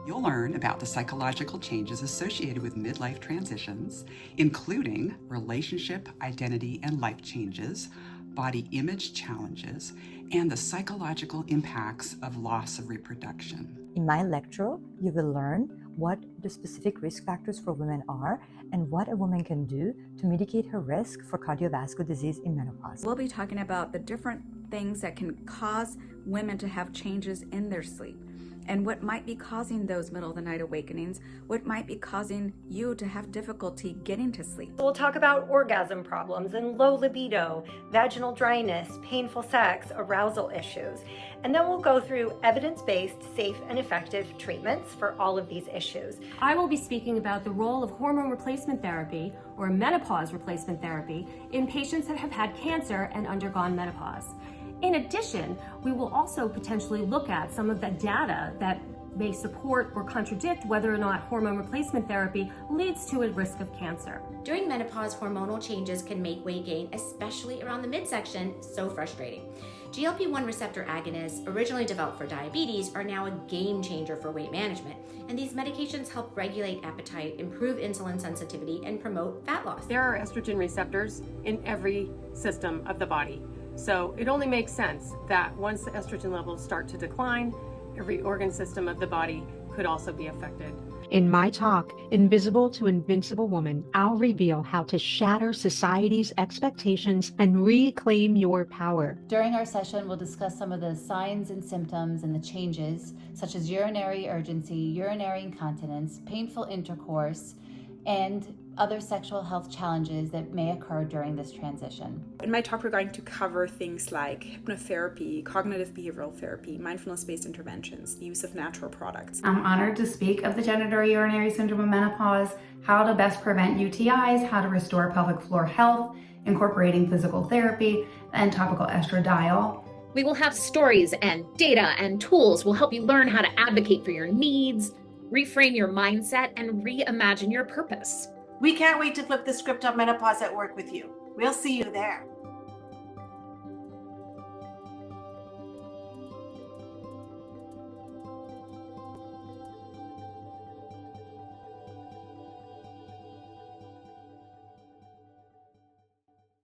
You'll learn about the psychological changes associated with midlife transitions, including relationship, identity, and life changes, body image challenges, and the psychological impacts of loss of reproduction. In my lecture, you will learn what the specific risk factors for women are and what a woman can do to mitigate her risk for cardiovascular disease in menopause. We'll be talking about the different things that can cause women to have changes in their sleep, and what might be causing those middle of the night awakenings, what might be causing you to have difficulty getting to sleep. We'll talk about orgasm problems and low libido, vaginal dryness, painful sex, arousal issues. And then we'll go through evidence-based, safe, and effective treatments for all of these issues. I will be speaking about the role of hormone replacement therapy or menopause replacement therapy in patients that have had cancer and undergone menopause. In addition, we will also potentially look at some of the data that may support or contradict whether or not hormone replacement therapy leads to a risk of cancer. During menopause, hormonal changes can make weight gain, especially around the midsection, so frustrating. GLP-1 receptor agonists, originally developed for diabetes, are now a game changer for weight management, and these medications help regulate appetite, improve insulin sensitivity, and promote fat loss. There are estrogen receptors in every system of the body. So it only makes sense that once the estrogen levels start to decline, every organ system of the body could also be affected. In my talk, Invisible to Invincible Woman, I'll reveal how to shatter society's expectations and reclaim your power. During our session, we'll discuss some of the signs and symptoms and the changes, such as urinary urgency, urinary incontinence, painful intercourse, and other sexual health challenges that may occur during this transition. In my talk, we're going to cover things like hypnotherapy, cognitive behavioral therapy, mindfulness-based interventions, the use of natural products. I'm honored to speak of the genitourinary syndrome of menopause, how to best prevent UTIs, how to restore pelvic floor health, incorporating physical therapy, and topical estradiol. We will have stories and data and tools will help you learn how to advocate for your needs, reframe your mindset, and reimagine your purpose. We can't wait to flip the script on menopause at work with you. We'll see you there.